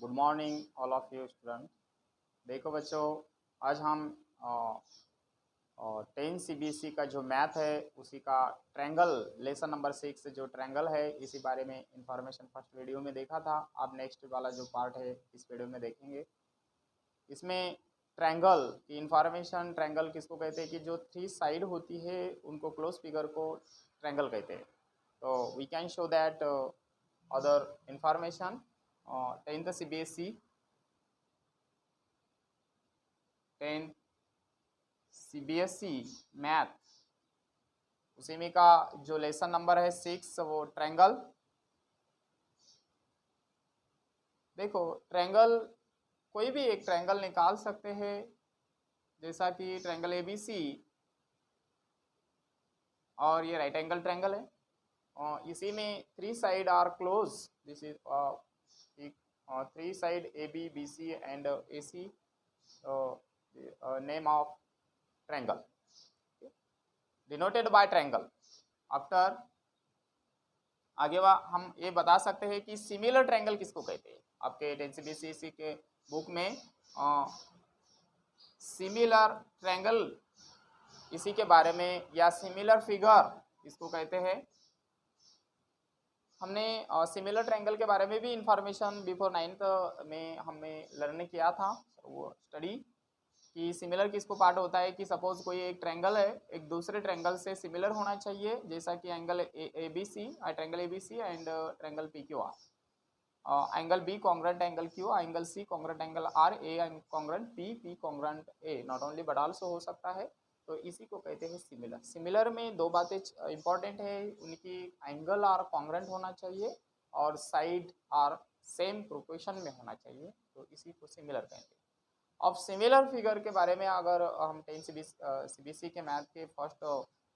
Good morning all of you student. देखो बच्चों, आज हम 10 CBSE का जो मैथ है उसी का ट्रायंगल लेसन नंबर 6 जो ट्रायंगल है इसी बारे में इंफॉर्मेशन फर्स्ट वीडियो में देखा था। अब नेक्स्ट वाला जो पार्ट है इस वीडियो में देखेंगे। इसमें ट्रायंगल की इंफॉर्मेशन, ट्रायंगल किसको कहते हैं कि जो 3 साइड होती है उनको क्लोज फिगर को ट्रायंगल कहते हैं। तो we can show that other information 10th CBSE 10 CBSE math उसी में का जो लेसन नंबर है 6 वो ट्रायंगल। देखो ट्रायंगल कोई भी एक ट्रायंगल निकाल सकते हैं, जैसा कि ट्रायंगल ABC और ये राइट एंगल ट्रायंगल है। इसी में 3 side are close, this is 3 side AB BC and AC name of triangle denoted by triangle। After आगे हम ये बता सकते हैं कि सिमिलर ट्रायंगल किसको कहते हैं। आपके 10 CBSE के बुक में सिमिलर ट्रायंगल इसी के बारे में या सिमिलर फिगर इसको कहते हैं। हमने सिमिलर ट्रायंगल के बारे में भी इंफॉर्मेशन बिफोर 9th में हमें लर्न किया था, वो स्टडी कि सिमिलर किसको पार्ट होता है कि सपोज कोई एक ट्रायंगल है, एक दूसरे ट्रायंगल से सिमिलर होना चाहिए, जैसा कि angle ABC triangle ABC and triangle PQR, angle B congruent angle Q, angle C congruent angle R, A congruent P congruent A, not only but also हो सकता है। तो इसी को कहते हैं सिमिलर। सिमिलर में दो बातें इंपॉर्टेंट है, उनकी एंगल आर कॉन्ग्रेंट होना चाहिए और साइड आर सेम प्रोपोर्शन में होना चाहिए, तो इसी को सिमिलर कहते हैं। अब सिमिलर फिगर के बारे में अगर हम 10 CBSE के मैथ के फर्स्ट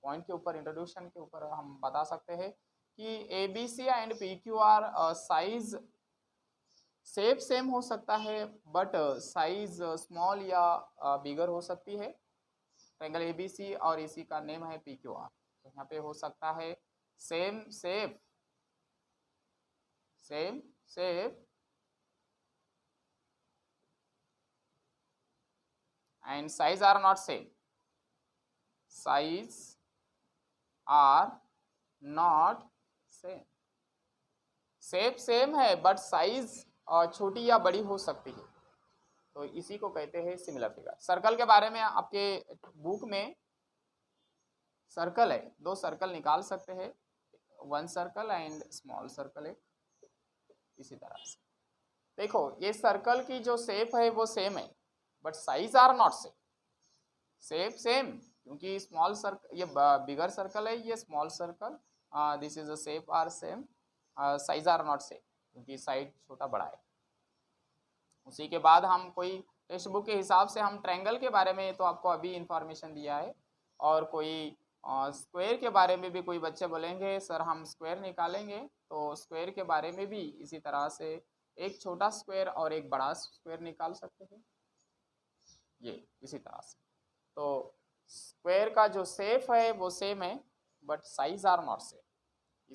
पॉइंट के ऊपर, इंट्रोड्यूशन के ऊपर हम बता सकते हैं कि ABC and PQR size shape same हो सकता है बट साइज स्मॉल या बिगर हो सकती है। ट्रायंगल ABC और इसी का नेम है PQR। तो यहाँ पे हो सकता है same shape and size are not same, size are not same, shape same है बट साइज छोटी या बड़ी हो सकती है, तो इसी को कहते हैं सिमिलर फिगर। सर्कल के बारे में आपके बुक में सर्कल है, 2 सर्कल निकाल सकते हैं, 1 सर्कल एंड स्मॉल सर्कल है। इसी तरह से देखो ये सर्कल की जो शेप है वो सेम है but size are not same. Shape same क्योंकि स्मॉल सर्कल ये बिगर सर्कल है, ये small circle, this is a shape are same, size are not same क्योंकि साइज छोटा बड़ा है। उसी के बाद हम कोई टेक्स्ट बुक के हिसाब से हम ट्रायंगल के बारे में तो आपको अभी इंफॉर्मेशन दिया है, और कोई स्क्वायर के बारे में भी कोई बच्चे बोलेंगे सर हम स्क्वायर निकालेंगे, तो स्क्वायर के बारे में भी इसी तरह से एक छोटा स्क्वायर और एक बड़ा स्क्वायर निकाल सकते हैं, ये इसी तरह से। तो स्क्वायर का जो शेप है वो सेम है but size are not same,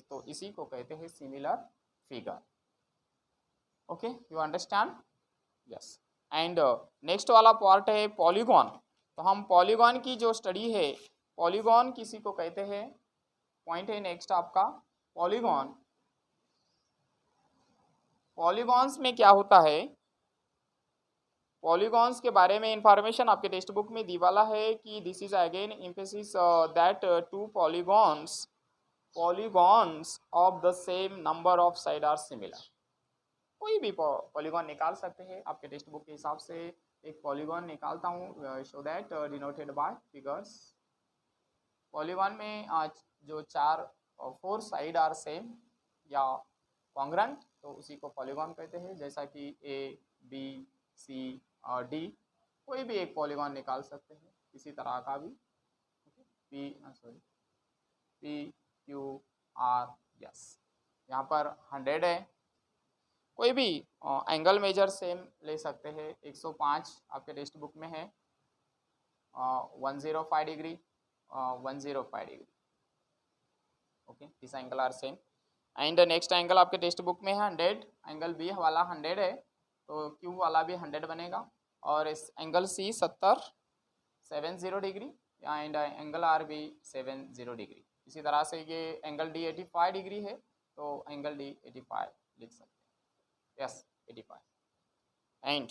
तो इसी को कहते हैं similar figure. Okay, you understand? Yes. And next वाला पार्ट है पॉलीगॉन। तो हम पॉलीगॉन की जो स्टडी है, पॉलीगॉन किसी को कहते हैं, पॉइंट है नेक्स्ट आपका पॉलीगॉन। पॉलीगॉन्स में क्या होता है, पॉलीगॉन्स के बारे में इंफॉर्मेशन आपके टेक्स्ट बुक में दी वाला है कि this is again emphasis that 2 polygons of the same number of side are similar. कोई भी पॉलीगॉन निकाल सकते हैं, आपके टेक्स्ट बुक के हिसाब से एक पॉलीगॉन निकालता हूँ, show that denoted by figures. Polygon में जो 4 साइड आर सेम या कॉन्ग्रेंट, तो उसी को पॉलीगॉन कहते हैं, जैसा कि A, B, C और D। कोई भी एक पॉलीगॉन निकाल सकते हैं इसी तरह का भी, PQR। यस, यहाँ पर 100 है। कोई भी एंगल मेजर सेम ले सकते हैं, 105 आपके टेक्स्ट बुक में है, 105 degree, 105 degree. Okay, this angle are same. And next angle आपके टेक्स्ट बुक में है 100, एंगल B वाला 100 है, तो क्यू वाला भी 100 बनेगा। और इस angle C 70 degree and angle are भी 70 डिग्री। इसी तरह से ये एंगल डी 85 डिग्री है, तो एंगल डी 85 लिख सकते हैं, यस 85। एंड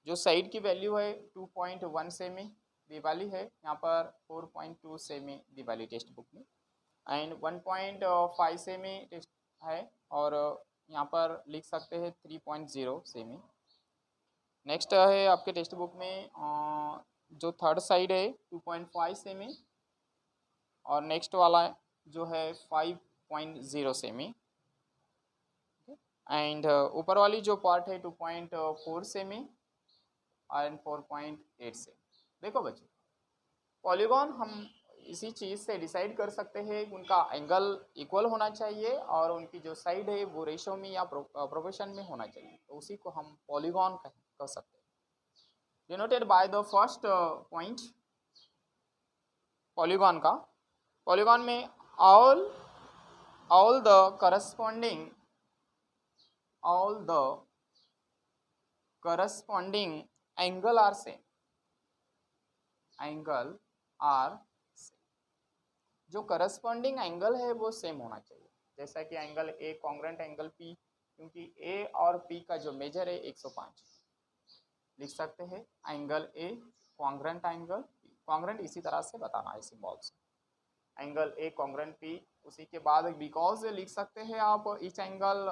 जो साइड की वैल्यू है 2.1 सेमी दी वाली है, यहाँ पर 4.2 सेमी दी वाली टेक्स्ट बुक में, एंड 1.5 सेमी टेक्स्ट है, और यहाँ पर लिख सकते हैं 3.0 सेमी। नेक्स्ट है आपके टेक्स्ट बुक में जो थर्ड साइड है 2.5 सेमी, और नेक्स्ट वाला जो है 5.0 सेमी, एंड ऊपर वाली जो पार्ट है 2.4 सेमी एंड 4.8 सेमी। देखो बच्चों, पॉलीगॉन हम इसी चीज़ से डिसाइड कर सकते हैं कि उनका एंगल इक्वल होना चाहिए और उनकी जो साइड है वो रेशो में या प्रोपोर्शन में होना चाहिए, तो उसी को हम पॉलीगॉन कह सकते हैं। Denoted by the first point polygon का, पॉलीगॉन में all the corresponding angle are same, जो करस्पॉन्डिंग एंगल है वो सेम होना चाहिए। जैसा कि angle A congruent angle P, क्योंकि ए और पी का जो मेजर है 105, लिख सकते हैं angle A congruent angle P. Congruent इसी तरह से बताना है सिंबल से, एंगल ए कॉन्ग्रेंट पी। उसी के बाद बिकॉज लिख सकते हैं आप ईच एंगल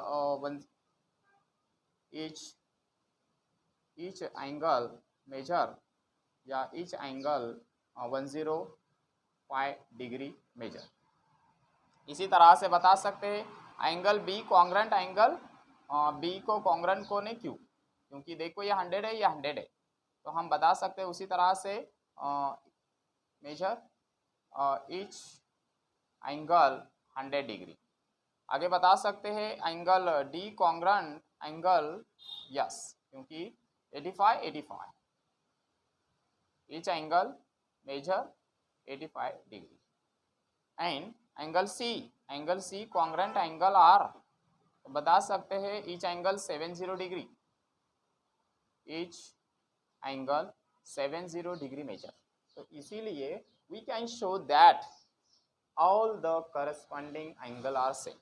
मेजर या ईच एंगल 105 डिग्री मेजर। इसी तरह से बता सकते हैं angle B congruent angle B को कॉन्ग्रेंट को नहीं, क्यों? क्योंकि देखो ये 100 है, ये 100 है, तो हम बता सकते हैं उसी तरह से मेजर ईच एंगल 100 डिग्री। आगे बता सकते हैं angle D congruent angle yes, क्योंकि 85 each angle measure 85 degree. And angle C congruent angle R, तो बता सकते हैं each angle 70 degree, each angle 70 degree measure. तो इसीलिए we can show that all the corresponding angle are same,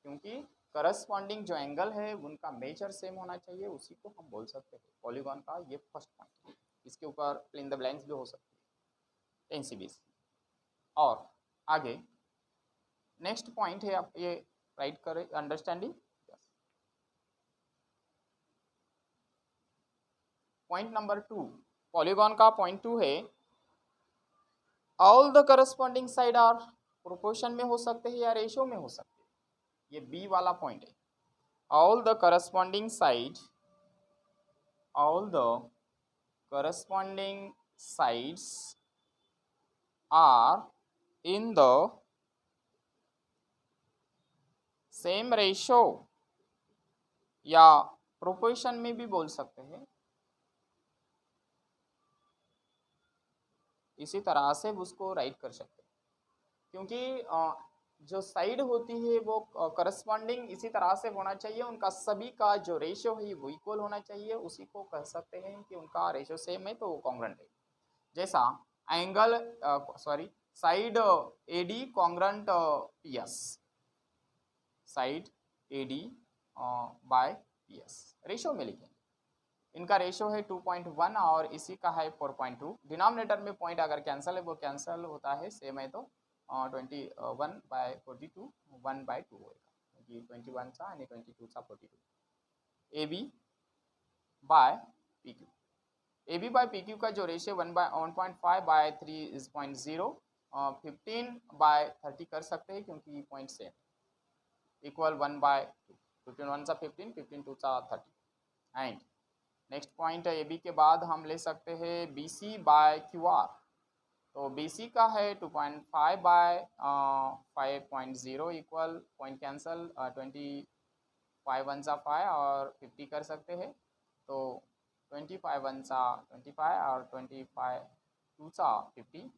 क्योंकि corresponding जो angle है उनका मेजर सेम होना चाहिए, उसी को हम बोल सकते हैं पॉलीगॉन का ये फर्स्ट पॉइंट। इसके ऊपर फिल इन द ब्लैंक्स भी हो सकती है एनसीबीसी। और आगे नेक्स्ट पॉइंट है, आप ये राइट करें, अंडरस्टैंडिंग। पॉइंट नंबर 2, पॉलीगॉन का पॉइंट 2 है all the corresponding side are proportion में हो सकते हैं या रेशियो में हो सकते हैं। ये बी वाला पॉइंट है, all the corresponding sides are in the same ratio या प्रोपोर्शन में भी बोल सकते हैं। इसी तरह से उसको राइट कर सकते हैं, क्योंकि जो साइड होती है वो करस्पॉन्डिंग इसी तरह से होना चाहिए, उनका सभी का जो रेशियो है वो इक्वल होना चाहिए, उसी को कह सकते हैं कि उनका रेशियो सेम है तो वो कॉन्ग्रेंट है। जैसा angle side AD congruent PS, side AD by PS ratio में लिखेंगे। इनका रेशियो है 2.1 और इसी का है 4.2। डिनोमिनेटर में पॉइंट अगर कैंसिल है वो कैंसिल होता है, सेम है तो 21/42 1/2 होएगा, क्योंकि 21 सा आणि 22 सा 42। AB by PQ, AB by PQ का जो रेशियो 1.5/3 इज 0.0, 15/30 कर सकते हैं क्योंकि पॉइंट सेम इक्वल 1/2, 15 1 सा 15, 15 2 सा 30। एंड नेक्स्ट पॉइंट है AB के बाद हम ले सकते हैं BC बाय QR, तो BC का है 2.5/5.0 इक्वल पॉइंट कैंसल, 25 1 सा 5 और 50 कर सकते हैं, तो 25 1 सा 25 और 25 2 सा 50।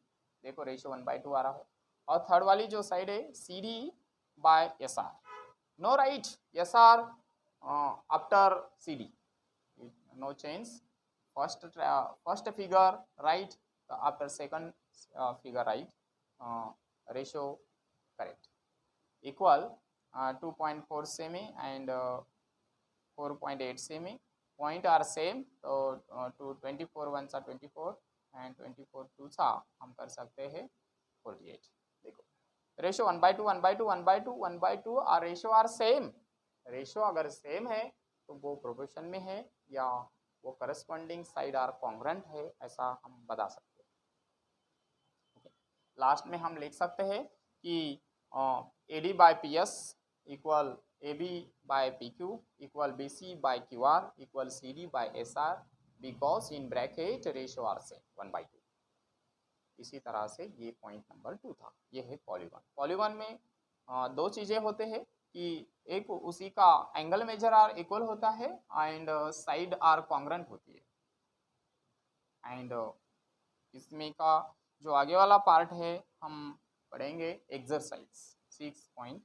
देखो रेशियो 1/2 आ रहा है। और थर्ड वाली जो साइड है CD by SR, no right SR after CD, no change. First figure right, after second figure right, ratio correct. Equal 2.4 semi and 4.8 semi. Point are same, तो टू 24 वन सा 24 and 24 to सा हम कर सकते हैं 48. देखो ratio 1/2 1/2 1/2 1/2 और ratio are same. Ratio अगर सेम है तो वो प्रोपोर्शन में है या वो करस्पॉन्डिंग साइड आर कॉन्ग्रेंट है, ऐसा हम बता सकते हैं. लास्ट में हम लिख सकते हैं कि AD by PS equal AB by PQ equal BC by QR equal CD by SR because in bracket ratio are same 1/2. इसी तरह से ये पॉइंट नंबर 2 था. ये है पॉलीगॉन. पॉलीगॉन में दो चीज़ें होते हैं कि एक उसी का एंगल मेजर आर इक्वल होता है एंड साइड आर कॉन्ग्रेंट होती है. एंड इसमें का जो आगे वाला पार्ट है हम पढ़ेंगे एक्सरसाइज 6.3.